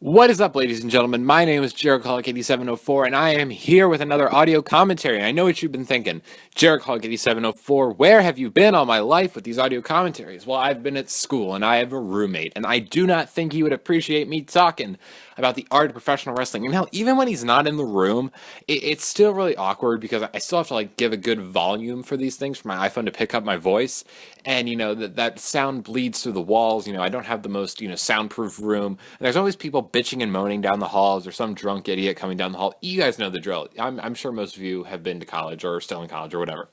What is up, ladies and gentlemen? My name is Jericholic8704, and I am here with another audio commentary. I know what you've been thinking. Jericholic8704, where have you been all my life with these audio commentaries? Well, I've been at school, and I have a roommate, and I do not think he would appreciate me talking about the art of professional wrestling. And hell, even when he's not in the room, it's still really awkward because I still have to give a good volume for these things for my iPhone to pick up my voice, and that sound bleeds through the walls. I don't have the most soundproof room. And there's always people bitching and moaning down the halls, or some drunk idiot coming down the hall. You guys know the drill. I'm sure most of you have been to college or are still in college or whatever.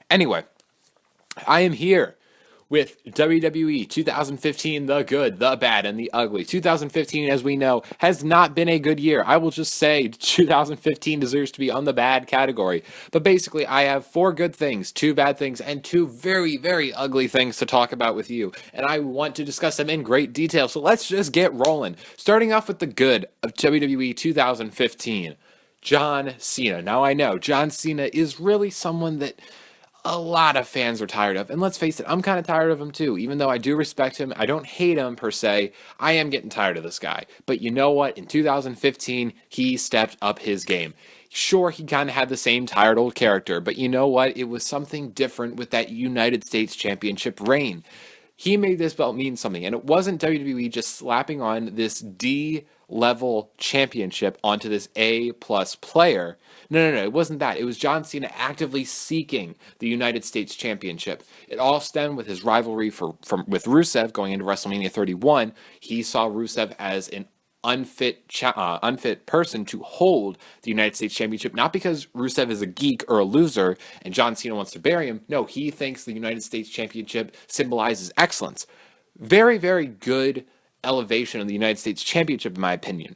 Anyway, I am here with WWE 2015, the good, the bad, and the ugly. 2015, as we know, has not been a good year. I will just say 2015 deserves to be on the bad category. But basically, I have 4 good things, 2 bad things, and 2 very, very ugly things to talk about with you. And I want to discuss them in great detail. So let's just get rolling. Starting off with the good of WWE 2015. John Cena. Now I know John Cena is really someone that a lot of fans are tired of. And let's face it, I'm kind of tired of him too. Even though I do respect him, I don't hate him per se. I am getting tired of this guy. But you know what? In 2015, he stepped up his game. Sure, he kind of had the same tired old character, but you know what? It was something different with that United States Championship reign. He made this belt mean something, and it wasn't WWE just slapping on this D level championship onto this A plus player. No, it wasn't that. It was John Cena actively seeking the United States Championship. It all stemmed with his rivalry with Rusev going into WrestleMania 31. He saw Rusev as an unfit person to hold the United States Championship, not because Rusev is a geek or a loser and John Cena wants to bury him. No, he thinks the United States Championship symbolizes excellence. Very, very good elevation of the United States Championship, in my opinion.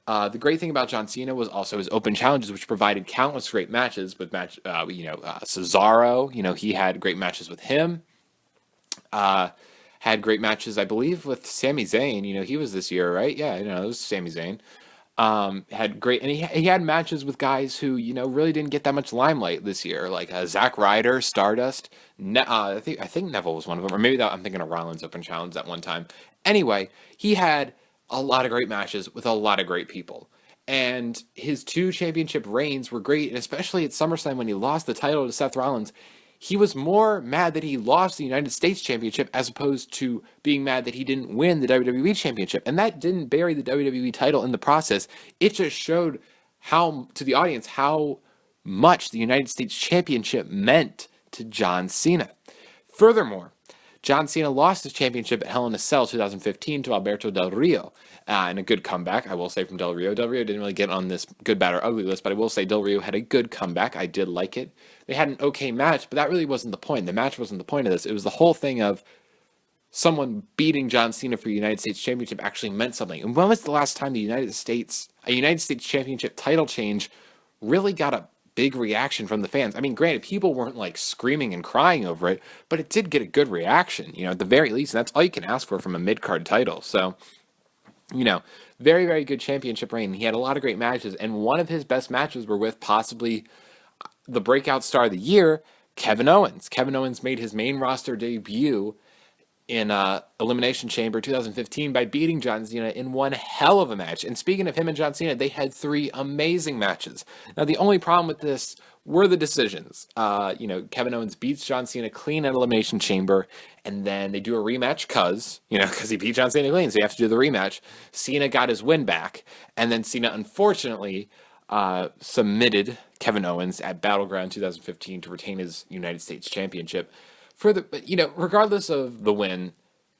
The great thing about John Cena was also his open challenges, which provided countless great matches with Cesaro. He had great matches with him. Had great matches, I believe, with Sami Zayn. He was this year, right? Yeah, it was Sami Zayn. Had great, and he had matches with guys who really didn't get that much limelight this year, like Zack Ryder, Stardust. I think Neville was one of them, or maybe I'm thinking of Rollins Open Challenge at one time. Anyway, he had a lot of great matches with a lot of great people. And his 2 championship reigns were great, and especially at SummerSlam when he lost the title to Seth Rollins. He was more mad that he lost the United States Championship as opposed to being mad that he didn't win the WWE Championship. And that didn't bury the WWE title in the process. It just showed to the audience how much the United States Championship meant to John Cena. Furthermore, John Cena lost his championship at Hell in a Cell 2015 to Alberto Del Rio. And a good comeback, I will say, from Del Rio. Del Rio didn't really get on this good, bad, or ugly list, but I will say Del Rio had a good comeback. I did like it. They had an okay match, but that really wasn't the point. The match wasn't the point of this. It was the whole thing of someone beating John Cena for the United States Championship actually meant something. And when was the last time a United States Championship title change really got a big reaction from the fans? I mean, granted, people weren't screaming and crying over it, but it did get a good reaction, at the very least. And that's all you can ask for from a mid-card title. So, very, very good championship reign. He had a lot of great matches, and one of his best matches were with possibly the breakout star of the year, Kevin Owens. Kevin Owens made his main roster debut in Elimination Chamber 2015 by beating John Cena in one hell of a match. And speaking of him and John Cena, they had 3 amazing matches. Now, the only problem with this were the decisions. Kevin Owens beats John Cena clean at Elimination Chamber, and then they do a rematch because he beat John Cena clean, so you have to do the rematch. Cena got his win back, and then Cena, unfortunately, submitted Kevin Owens at Battleground 2015 to retain his United States Championship. Regardless of the win,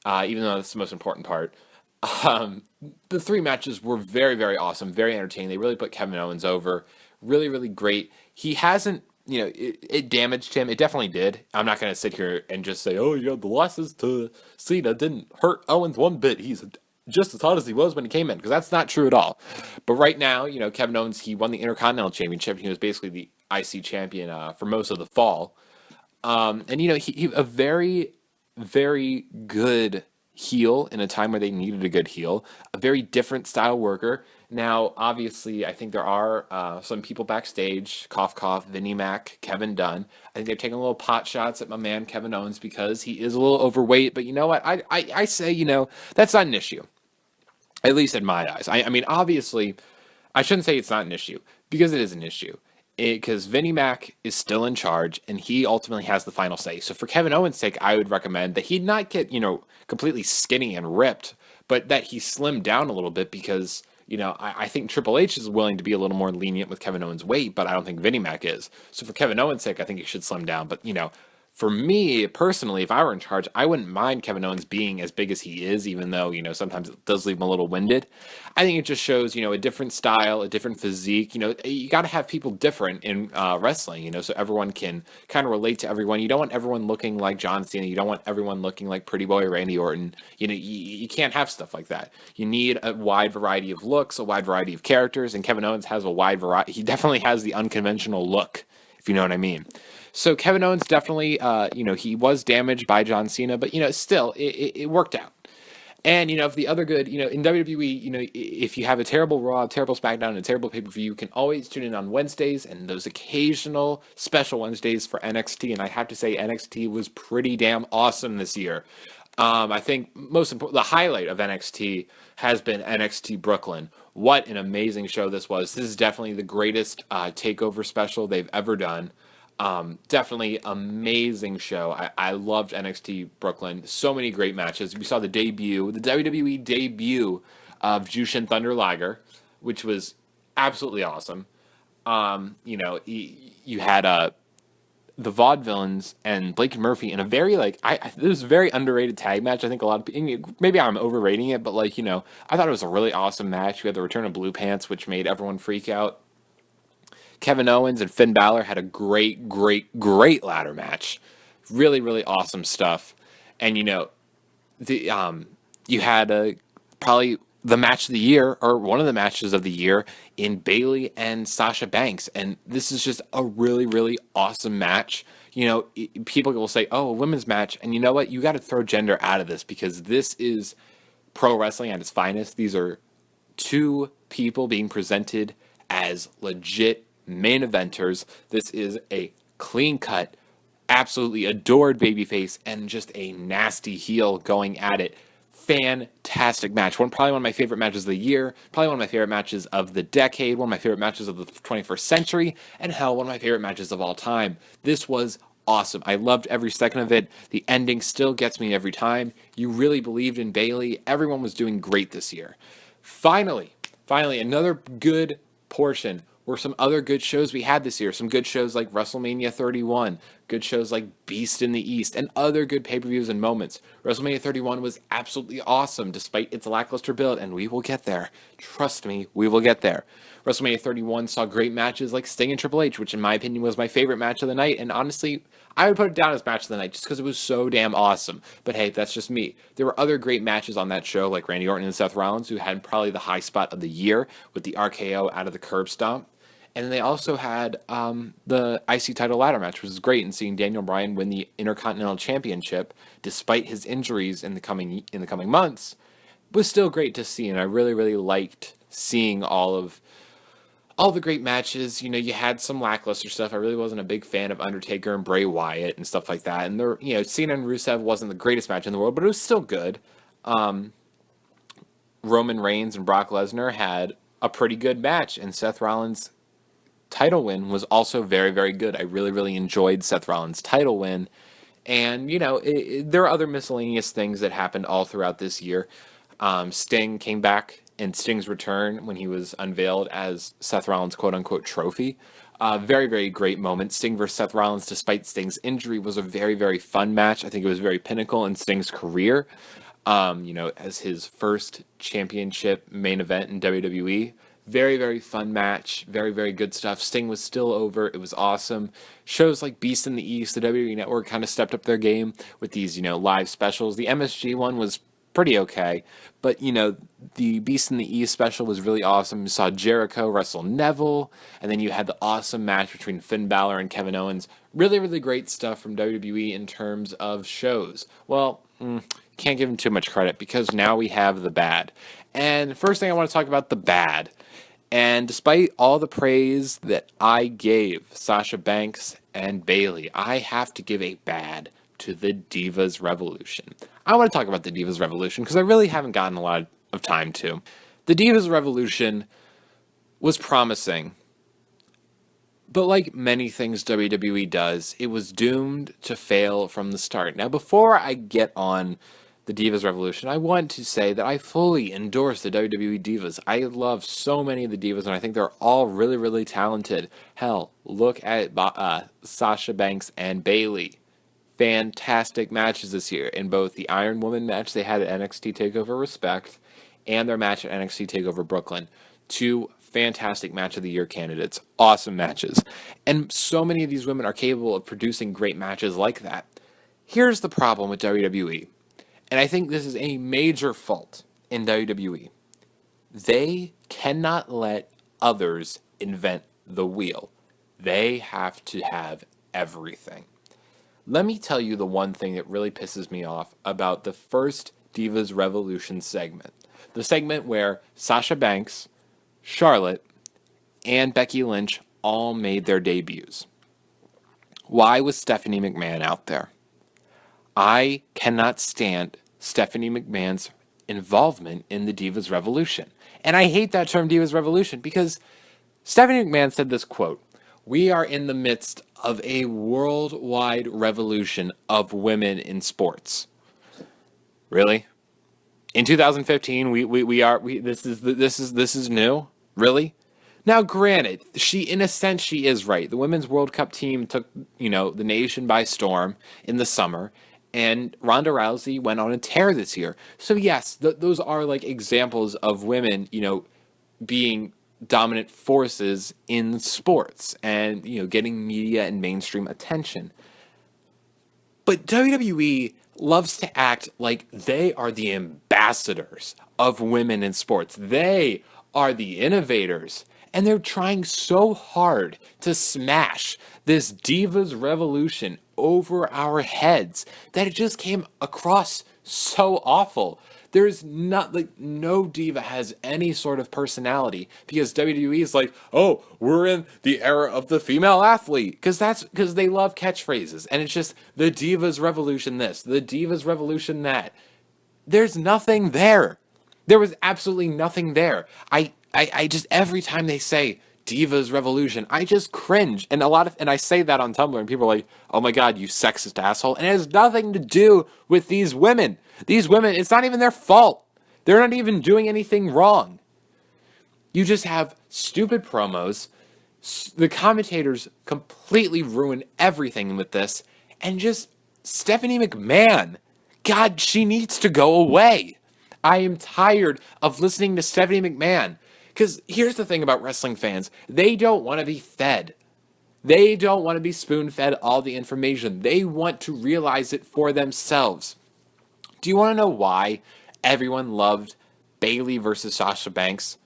even though that's the most important part, the 3 matches were very, very awesome, very entertaining. They really put Kevin Owens over. Really, really great. He hasn't, it damaged him. It definitely did. I'm not going to sit here and just say, the losses to Cena didn't hurt Owens one bit. He's just as hot as he was when he came in, because that's not true at all. But right now, Kevin Owens, he won the Intercontinental Championship. He was basically the IC champion for most of the fall. And he a very, very good heel in a time where they needed a good heel, a very different style worker. Now, obviously, I think there are some people backstage, cough, cough, Vinnie Mac, Kevin Dunn. I think they're taking little pot shots at my man Kevin Owens because he is a little overweight. But you know what? I say, that's not an issue. at least in my eyes. I mean, obviously, I shouldn't say it's not an issue because it is an issue. Because Vinnie Mac is still in charge and he ultimately has the final say. So for Kevin Owens' sake, I would recommend that he not get, completely skinny and ripped, but that he slimmed down a little bit because, I think Triple H is willing to be a little more lenient with Kevin Owens' weight, but I don't think Vinnie Mac is. So for Kevin Owens' sake, I think he should slim down. But, for me personally, if I were in charge, I wouldn't mind Kevin Owens being as big as he is, even though, sometimes it does leave him a little winded. I think it just shows, a different style, a different physique. You got to have people different in wrestling, so everyone can kind of relate to everyone. You don't want everyone looking like John Cena. You don't want everyone looking like Pretty Boy Randy Orton. You can't have stuff like that. You need a wide variety of looks, a wide variety of characters, and Kevin Owens has a wide variety. He definitely has the unconventional look, if you know what I mean. So Kevin Owens definitely, he was damaged by John Cena, but, still, it worked out. And, if the other good, in WWE, if you have a terrible Raw, terrible SmackDown, and a terrible pay-per-view, you can always tune in on Wednesdays and those occasional special Wednesdays for NXT. And I have to say NXT was pretty damn awesome this year. I think most important, the highlight of NXT has been NXT Brooklyn. What an amazing show this was. This is definitely the greatest takeover special they've ever done. Definitely amazing show. I loved NXT Brooklyn. So many great matches. We saw the WWE debut of Jushin Thunder Liger, which was absolutely awesome. You had the Vaudevillains and Blake and Murphy in a very this was a very underrated tag match. I think a lot of people, maybe I'm overrating it, but I thought it was a really awesome match. You had the return of Blue Pants, which made everyone freak out. Kevin Owens and Finn Balor had a great, great, great ladder match. Really, really awesome stuff. And you had probably the match of the year, or one of the matches of the year, in Bayley and Sasha Banks. And this is just a really, really awesome match. People will say, "Oh, a women's match," and you know what? You got to throw gender out of this because this is pro wrestling at its finest. These are two people being presented as legit main eventers. This is a clean cut, absolutely adored babyface and just a nasty heel going at it. Fantastic match. Probably one of my favorite matches of the year, probably one of my favorite matches of the decade, one of my favorite matches of the 21st century, and hell, one of my favorite matches of all time. This was awesome. I loved every second of it. The ending still gets me every time. You really believed in Bayley. Everyone was doing great this year. Finally, another good portion were some other good shows we had this year. Some good shows like WrestleMania 31, good shows like Beast in the East, and other good pay-per-views and moments. WrestleMania 31 was absolutely awesome despite its lackluster build, and we will get there. Trust me, we will get there. WrestleMania 31 saw great matches like Sting and Triple H, which in my opinion was my favorite match of the night, and honestly, I would put it down as match of the night just because it was so damn awesome. But hey, that's just me. There were other great matches on that show like Randy Orton and Seth Rollins, who had probably the high spot of the year with the RKO out of the curb stomp. And they also had the IC title ladder match, which was great, and seeing Daniel Bryan win the Intercontinental Championship despite his injuries in the coming months was still great to see. And I really, really liked seeing all the great matches. You had some lackluster stuff. I really wasn't a big fan of Undertaker and Bray Wyatt and stuff like that. And Cena and Rusev wasn't the greatest match in the world, but it was still good. Roman Reigns and Brock Lesnar had a pretty good match, and Seth Rollins' title win was also very, very good. I really, really enjoyed Seth Rollins' title win. And, there are other miscellaneous things that happened all throughout this year. Sting came back in Sting's return when he was unveiled as Seth Rollins' quote-unquote trophy. Very, very great moment. Sting versus Seth Rollins, despite Sting's injury, was a very, very fun match. I think it was very pinnacle in Sting's career. As his first championship main event in WWE. Very, very fun match. Very, very good stuff. Sting was still over. It was awesome. Shows like Beast in the East, the WWE Network kind of stepped up their game with these, live specials. The MSG one was pretty okay, but, the Beast in the East special was really awesome. You saw Jericho wrestle Neville, and then you had the awesome match between Finn Balor and Kevin Owens. Really, really great stuff from WWE in terms of shows. Well, can't give him too much credit because now we have the bad. And first thing I want to talk about the bad. And despite all the praise that I gave Sasha Banks and Bayley, I have to give a bad to the Divas Revolution. I want to talk about the Divas Revolution because I really haven't gotten a lot of of time to. The Divas Revolution was promising, but like many things WWE does, it was doomed to fail from the start. Now, before I get on the Divas Revolution, I want to say that I fully endorse the WWE Divas. I love so many of the Divas, and I think they're all really, really talented. Hell, look at Sasha Banks and Bayley. Fantastic matches this year. In both the Iron Woman match they had at NXT TakeOver Respect and their match at NXT TakeOver Brooklyn. Two fantastic match of the year candidates. Awesome matches. And so many of these women are capable of producing great matches like that. Here's the problem with WWE. And I think this is a major fault in WWE. They cannot let others invent the wheel. They have to have everything. Let me tell you the one thing that really pisses me off about the first Divas Revolution segment. The segment where Sasha Banks, Charlotte, and Becky Lynch all made their debuts. Why was Stephanie McMahon out there? I cannot stand Stephanie McMahon's involvement in the Divas Revolution. And I hate that term Divas Revolution because Stephanie McMahon said this quote, "We are in the midst of a worldwide revolution of women in sports." Really? In 2015, this is new? Really? Now, granted, in a sense, she is right. The Women's World Cup team took, the nation by storm in the summer, and Ronda Rousey went on a tear this year. So yes, those are like examples of women, being dominant forces in sports and, getting media and mainstream attention. But WWE loves to act like they are the ambassadors of women in sports. They are the innovators. And they're trying so hard to smash this Divas Revolution over our heads that it just came across so awful. There's no diva has any sort of personality because WWE is like, oh, we're in the era of the female athlete because they love catchphrases and it's just the Divas Revolution this, the Divas Revolution that. There's nothing there. There was absolutely nothing there. I just every time they say Divas Revolution, I just cringe. And I say that on Tumblr and people are like, oh my God, you sexist asshole. And it has nothing to do with these women. These women, it's not even their fault. They're not even doing anything wrong. You just have stupid promos. The commentators completely ruin everything with this. And just Stephanie McMahon. God, she needs to go away. I am tired of listening to Stephanie McMahon. Because here's the thing about wrestling fans. They don't want to be fed. They don't want to be spoon-fed all the information. They want to realize it for themselves. Do you want to know why everyone loved Bayley versus Sasha Banks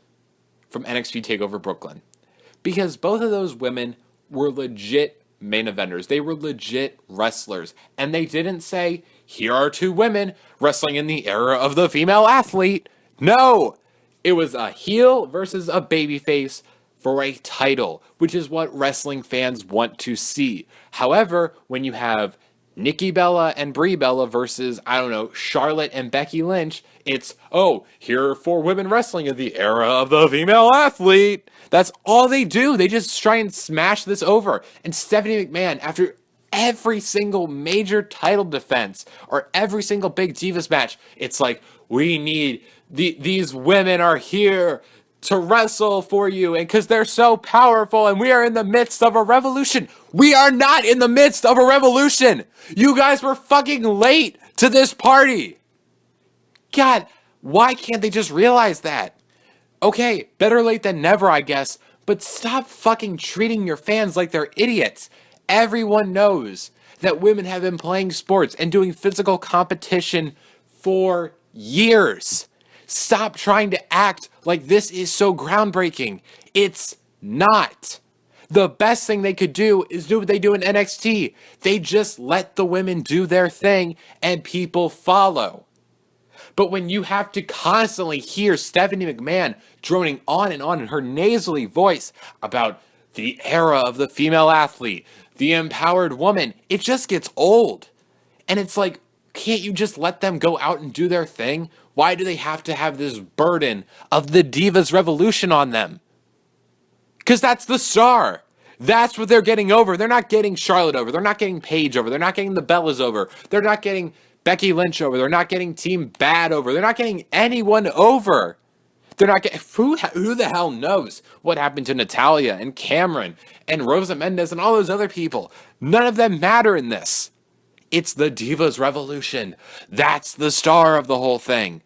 from NXT TakeOver Brooklyn? Because both of those women were legit main eventers. They were legit wrestlers. And they didn't say, here are two women wrestling in the era of the female athlete. No! It was a heel versus a babyface for a title, which is what wrestling fans want to see. However, when you have Nikki Bella and Brie Bella versus, Charlotte and Becky Lynch, it's, oh, here are four women wrestling in the era of the female athlete. That's all they do. They just try and smash this over. And Stephanie McMahon, after every single major title defense or every single big Divas match, it's like, we need, these women are here to wrestle for you, and because they're so powerful, and we are in the midst of a revolution. We are not in the midst of a revolution. You guys were fucking late to this party. God, why can't they just realize that? Okay, better late than never, I guess, but stop fucking treating your fans like they're idiots. Everyone knows that women have been playing sports and doing physical competition for years. Stop trying to act like this is so groundbreaking. It's not. The best thing they could do is do what they do in NXT. They just let the women do their thing and people follow. But when you have to constantly hear Stephanie McMahon droning on in her nasally voice about the era of the female athlete, the empowered woman, it just gets old. And it's like, can't you just let them go out and do their thing? Why do they have to have this burden of the Divas Revolution on them? Because that's the star. That's what they're getting over. They're not getting Charlotte over. They're not getting Paige over. They're not getting the Bellas over. They're not getting Becky Lynch over. They're not getting Team Bad over. They're not getting anyone over. They're not getting... Who the hell knows what happened to Natalya and Cameron and Rosa Mendes and all those other people? None of them matter in this. It's the Divas Revolution. That's the star of the whole thing.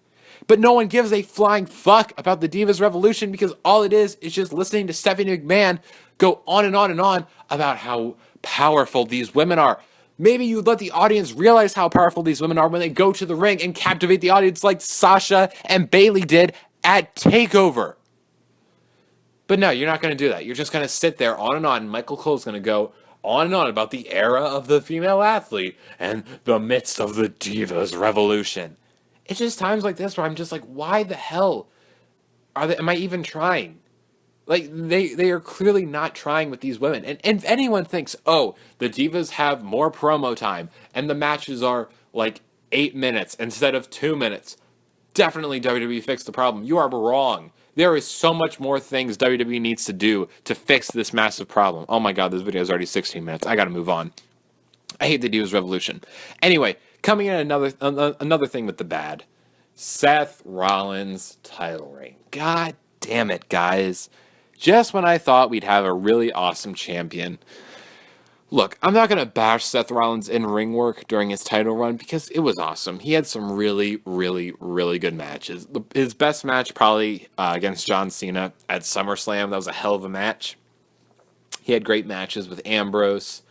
But no one gives a flying fuck about the Divas Revolution because all it is just listening to Stephanie McMahon go on and on and on about how powerful these women are. Maybe you'd let the audience realize how powerful these women are when they go to the ring and captivate the audience like Sasha and Bayley did at TakeOver. But no, you're not going to do that. You're just going to sit there on and on. And Michael Cole's going to go on and on about the era of the female athlete and the midst of the Divas Revolution. It's just times like this where I'm just like, why the hell am I even trying? Like, they are clearly not trying with these women. And if anyone thinks, oh, the Divas have more promo time and the matches are like 8 minutes instead of 2 minutes, definitely WWE fixed the problem. You are wrong. There is so much more things WWE needs to do to fix this massive problem. Oh my god, this video is already 16 minutes. I gotta move on. I hate the Divas Revolution. Anyway, coming in another thing with the bad. Seth Rollins title reign. God damn it, guys. Just when I thought we'd have a really awesome champion. Look, I'm not going to bash Seth Rollins in ring work during his title run because it was awesome. He had some really, really, really good matches. His best match probably against John Cena at SummerSlam. That was a hell of a match. He had great matches with Ambrose.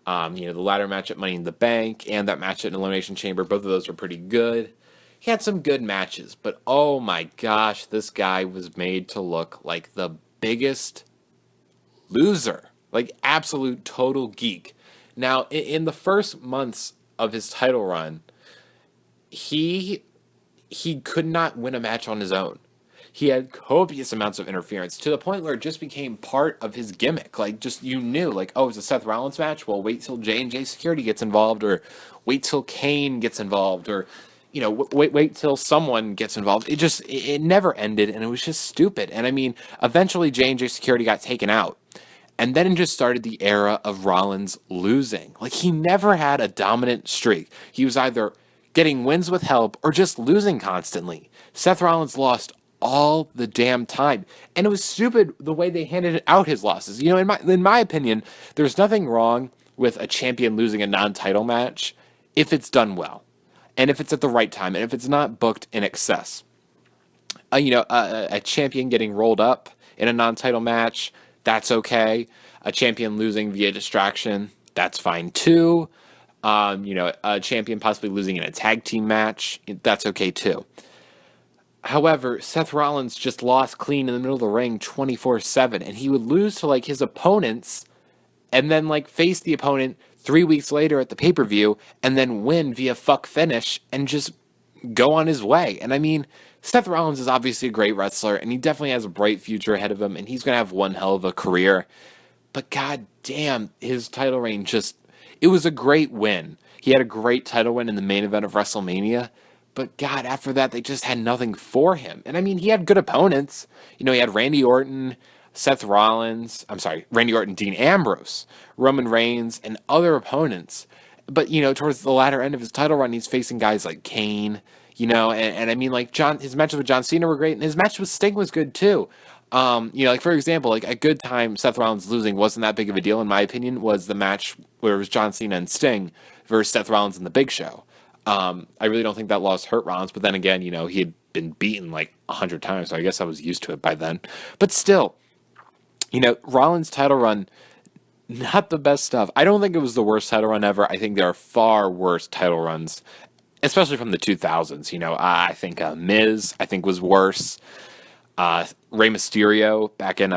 The ladder match at Money in the Bank and that match at Elimination Chamber. Both of those were pretty good. He had some good matches, but oh my gosh, this guy was made to look like the biggest loser. Like, absolute total geek. Now, in the first months of his title run, he could not win a match on his own. He had copious amounts of interference to the point where it just became part of his gimmick. Like, just, you knew, like, oh, it's a Seth Rollins match? Well, wait till J&J Security gets involved, or wait till Kane gets involved, or, wait till someone gets involved. It never ended, and it was just stupid. And, I mean, eventually J&J Security got taken out. And then it just started the era of Rollins losing. Like, he never had a dominant streak. He was either getting wins with help or just losing constantly. Seth Rollins lost all the damn time. And it was stupid the way they handed out his losses. In my opinion, there's nothing wrong with a champion losing a non-title match if it's done well. And if it's at the right time. And if it's not booked in excess. A champion getting rolled up in a non-title match, that's okay. A champion losing via distraction, that's fine too. A champion possibly losing in a tag team match, that's okay too. However, Seth Rollins just lost clean in the middle of the ring 24/7, and he would lose to like his opponents and then like face the opponent 3 weeks later at the pay-per-view and then win via fuck finish and just go on his way. And I mean, Seth Rollins is obviously a great wrestler, and he definitely has a bright future ahead of him, and he's going to have one hell of a career. But god damn, his title reign it was a great win. He had a great title win in the main event of WrestleMania, but god, after that, they just had nothing for him. And I mean, he had good opponents. He had Randy Orton, Randy Orton, Dean Ambrose, Roman Reigns, and other opponents. But, towards the latter end of his title run, he's facing guys like Kane, and I mean, like, his matches with John Cena were great, and his match with Sting was good, too. Like, for example, like, a good time Seth Rollins losing wasn't that big of a deal, in my opinion, was the match where it was John Cena and Sting versus Seth Rollins and The Big Show. I really don't think that loss hurt Rollins, but then again, he had been beaten, like, 100 times, so I guess I was used to it by then. But still, Rollins' title run, not the best stuff. I don't think it was the worst title run ever. I think there are far worse title runs, especially from the 2000s. I think Miz, was worse. Rey Mysterio back in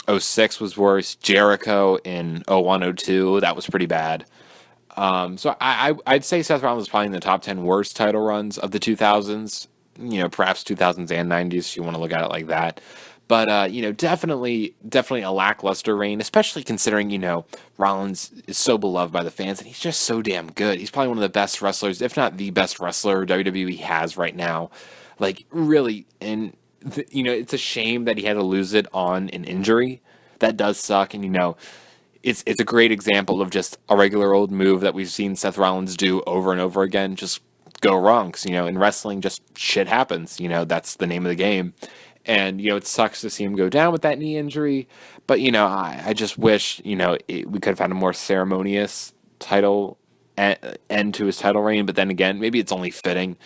06 was worse. Jericho in 01, 02, that was pretty bad. So I'd say Seth Rollins is probably in the top 10 worst title runs of the 2000s. perhaps 2000s and 90s, if you want to look at it like that. But definitely a lackluster reign, especially considering Rollins is so beloved by the fans, and he's just so damn good. He's probably one of the best wrestlers, if not the best wrestler WWE has right now. Like really, and it's a shame that he had to lose it on an injury. That does suck, and it's a great example of just a regular old move that we've seen Seth Rollins do over and over again just go wrong. Because, in wrestling, just shit happens. That's the name of the game. And, it sucks to see him go down with that knee injury. But, I just wish, we could have had a more ceremonious title end to his title reign. But then again, maybe it's only fitting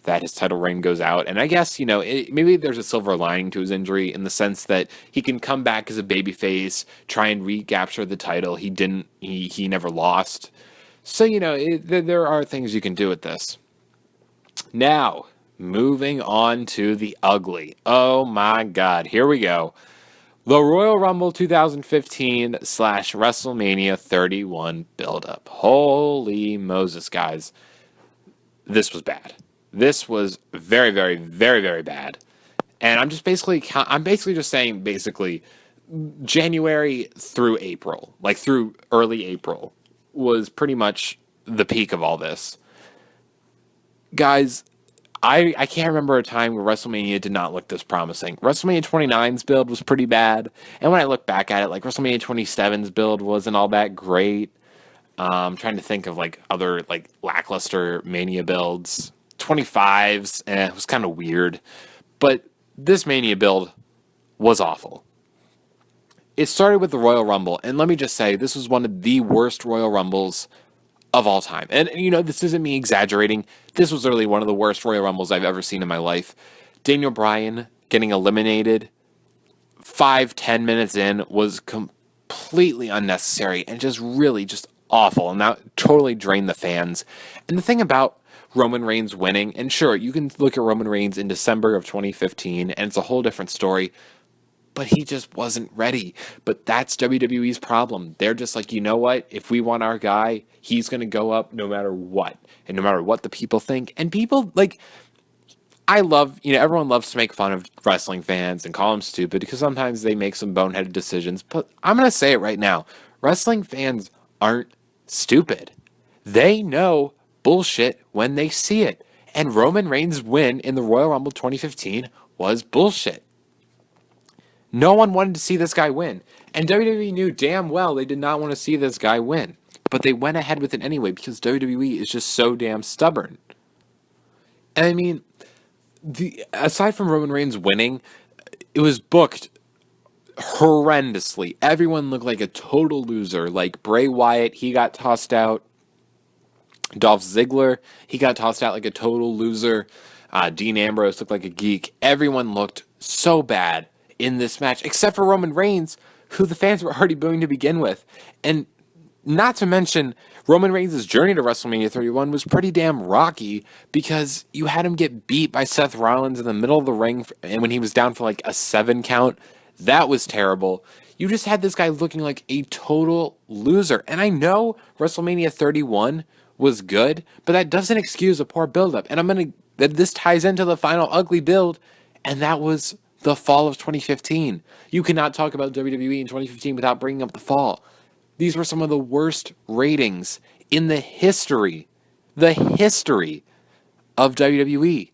that his title reign goes out. And I guess, maybe there's a silver lining to his injury in the sense that he can come back as a babyface, try and recapture the title. He never lost. So, there are things you can do with this. Now, moving on to the ugly. Oh my God, here we go. The Royal Rumble 2015 / WrestleMania 31 buildup. Holy Moses, guys. This was bad. This was very, very, very, very bad. And I'm basically just saying January through April, like through early April, was pretty much the peak of all this. Guys, I can't remember a time where WrestleMania did not look this promising. WrestleMania 29's build was pretty bad. And when I look back at it, like WrestleMania 27's build wasn't all that great. I'm trying to think of other lackluster Mania builds. 25's, it was kind of weird. But this Mania build was awful. It started with the Royal Rumble, and let me just say, this was one of the worst Royal Rumbles of all time. And, this isn't me exaggerating. This was literally one of the worst Royal Rumbles I've ever seen in my life. Daniel Bryan getting eliminated 5-10 minutes in was completely unnecessary and just really just awful. And that totally drained the fans. And the thing about Roman Reigns winning, and sure, you can look at Roman Reigns in December of 2015, and it's a whole different story, but he just wasn't ready. But that's WWE's problem. They're just like, you know what? If we want our guy, he's going to go up no matter what, and no matter what the people think. And people, I love, everyone loves to make fun of wrestling fans and call them stupid because sometimes they make some boneheaded decisions, but I'm going to say it right now. Wrestling fans aren't stupid. They know bullshit when they see it. And Roman Reigns' win in the Royal Rumble 2015 was bullshit. No one wanted to see this guy win. And WWE knew damn well they did not want to see this guy win. But they went ahead with it anyway because WWE is just so damn stubborn. And I mean, aside from Roman Reigns winning, it was booked horrendously. Everyone looked like a total loser. Like Bray Wyatt, he got tossed out. Dolph Ziggler, he got tossed out like a total loser. Dean Ambrose looked like a geek. Everyone looked so bad in this match, except for Roman Reigns, who the fans were already booing to begin with. And not to mention, Roman Reigns' journey to WrestleMania 31 was pretty damn rocky because you had him get beat by Seth Rollins in the middle of the ring, and when he was down for a 7 count, that was terrible. You just had this guy looking like a total loser. And I know WrestleMania 31 was good, but that doesn't excuse a poor build-up. And this ties into the final ugly build, and that was the fall of 2015. You cannot talk about WWE in 2015 without bringing up the fall. These were some of the worst ratings in the history of WWE.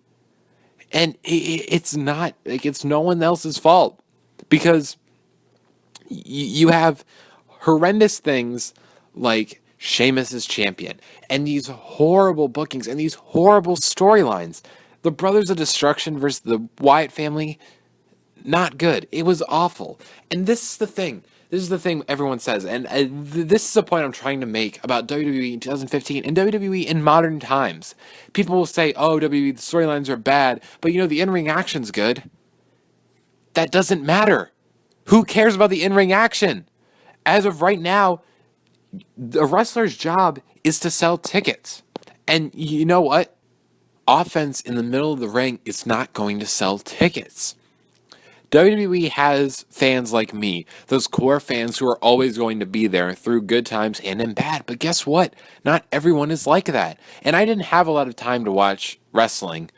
And it's not, it's no one else's fault. Because you have horrendous things like Sheamus as champion, and these horrible bookings, and these horrible storylines. The Brothers of Destruction versus the Wyatt family, not good. It was awful. And this is the thing. This is the thing everyone says, and this is a point I'm trying to make about WWE in 2015 and WWE in modern times. People will say, oh, WWE, the storylines are bad, but the in-ring action's good. That doesn't matter. Who cares about the in-ring action? As of right now, the wrestler's job is to sell tickets. And you know what? Offense in the middle of the ring is not going to sell tickets. WWE has fans like me, those core fans who are always going to be there through good times and in bad. But guess what? Not everyone is like that. And I didn't have a lot of time to watch wrestling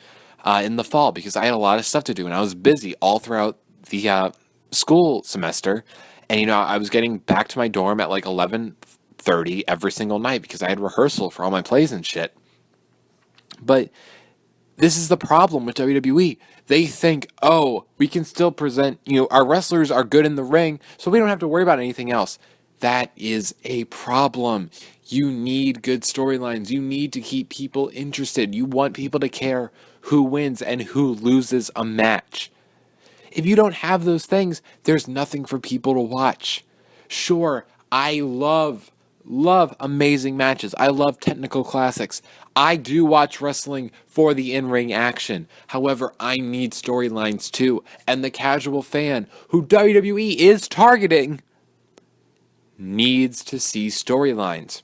in the fall because I had a lot of stuff to do and I was busy all throughout the school semester. And, I was getting back to my dorm at like 11:30 every single night because I had rehearsal for all my plays and shit. But this is the problem with WWE. They think, oh, we can still present, our wrestlers are good in the ring, so we don't have to worry about anything else. That is a problem. You need good storylines. You need to keep people interested. You want people to care who wins and who loses a match. If you don't have those things, there's nothing for people to watch. Sure, I love amazing matches. I love technical classics. I do watch wrestling for the in-ring action. However, I need storylines too. And the casual fan who WWE is targeting needs to see storylines.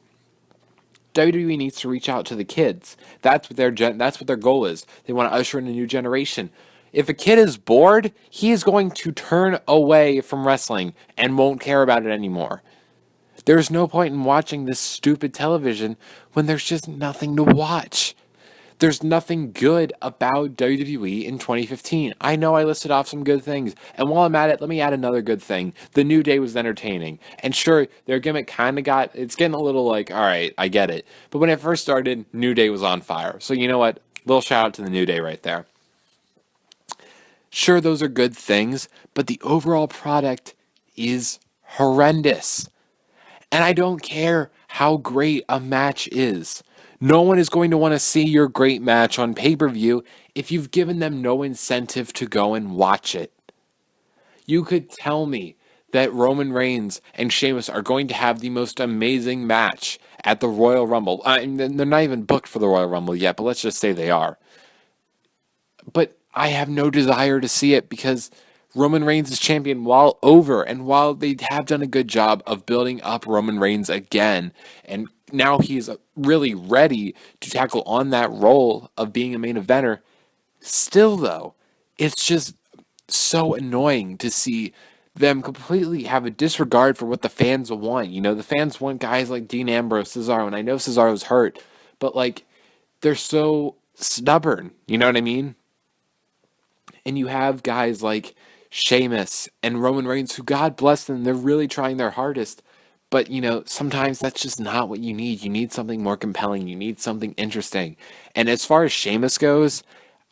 WWE needs to reach out to the kids. That's what their goal is. They want to usher in a new generation. If a kid is bored, he is going to turn away from wrestling and won't care about it anymore. There's no point in watching this stupid television when there's just nothing to watch. There's nothing good about WWE in 2015. I know I listed off some good things, and while I'm at it, let me add another good thing. The New Day was entertaining, and sure, their gimmick it's getting a little like, all right, I get it. But when it first started, New Day was on fire. So you know what? Little shout out to the New Day right there. Sure, those are good things, but the overall product is horrendous. And I don't care how great a match is. No one is going to want to see your great match on pay-per-view if you've given them no incentive to go and watch it. You could tell me that Roman Reigns and Sheamus are going to have the most amazing match at the Royal Rumble. They're not even booked for the Royal Rumble yet, but let's just say they are. But I have no desire to see it because Roman Reigns is champion while over, and while they have done a good job of building up Roman Reigns again, and now he's really ready to tackle on that role of being a main eventer, still though, it's just so annoying to see them completely have a disregard for what the fans want. The fans want guys like Dean Ambrose, Cesaro, and I know Cesaro's hurt, but like, they're so stubborn, you know what I mean? And you have guys like Sheamus and Roman Reigns, who, God bless them, they're really trying their hardest. But, sometimes that's just not what you need. You need something more compelling. You need something interesting. And as far as Sheamus goes,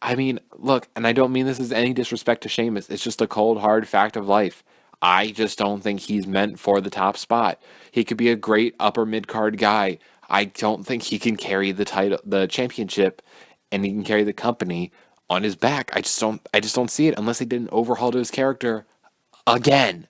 I mean, look, and I don't mean this as any disrespect to Sheamus. It's just a cold, hard fact of life. I just don't think he's meant for the top spot. He could be a great upper mid-card guy. I don't think he can carry the championship, and he can carry the company on his back. I just don't see it unless they did an overhaul to his character again.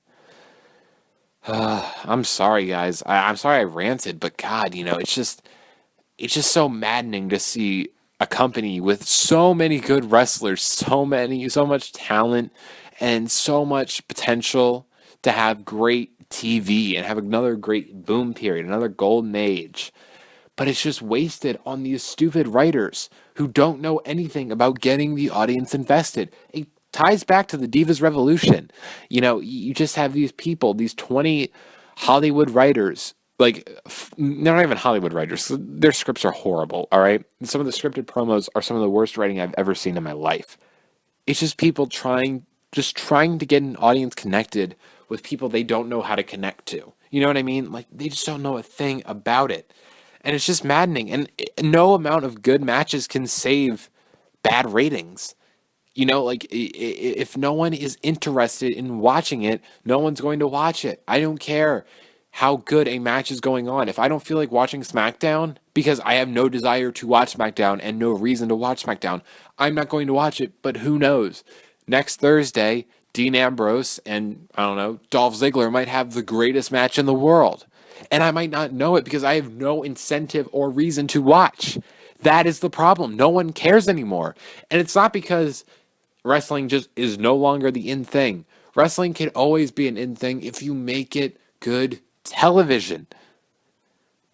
I'm sorry, guys. I'm sorry I ranted, but God, it's just so maddening to see a company with so many good wrestlers, so much talent, and so much potential to have great TV and have another great boom period, another golden age. But it's just wasted on these stupid writers who don't know anything about getting the audience invested. It ties back to the Divas Revolution. You just have these people, these 20 Hollywood writers, like, they're not even Hollywood writers. Their scripts are horrible, all right? And some of the scripted promos are some of the worst writing I've ever seen in my life. It's just people trying to get an audience connected with people they don't know how to connect to. You know what I mean? Like, they just don't know a thing about it. And it's just maddening. And no amount of good matches can save bad ratings. If no one is interested in watching it, no one's going to watch it. I don't care how good a match is going on. If I don't feel like watching SmackDown, because I have no desire to watch SmackDown and no reason to watch SmackDown, I'm not going to watch it. But who knows? Next Thursday, Dean Ambrose and, I don't know, Dolph Ziggler might have the greatest match in the world. And I might not know it because I have no incentive or reason to watch. That is the problem. No one cares anymore. And it's not because wrestling just is no longer the in thing. Wrestling can always be an in thing if you make it good television.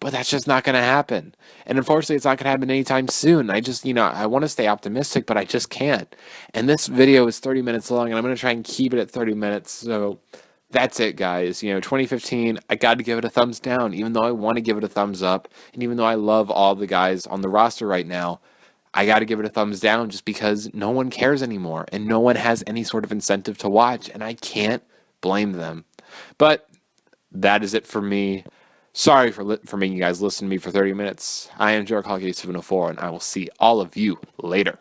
But that's just not going to happen. And unfortunately, it's not going to happen anytime soon. I want to stay optimistic, but I just can't. And this video is 30 minutes long, and I'm going to try and keep it at 30 minutes. So that's it, guys. 2015, I got to give it a thumbs down, even though I want to give it a thumbs up. And even though I love all the guys on the roster right now, I got to give it a thumbs down just because no one cares anymore and no one has any sort of incentive to watch, and I can't blame them. But that is it for me. Sorry for making you guys listen to me for 30 minutes. I am Joe Hockey 704, and I will see all of you later.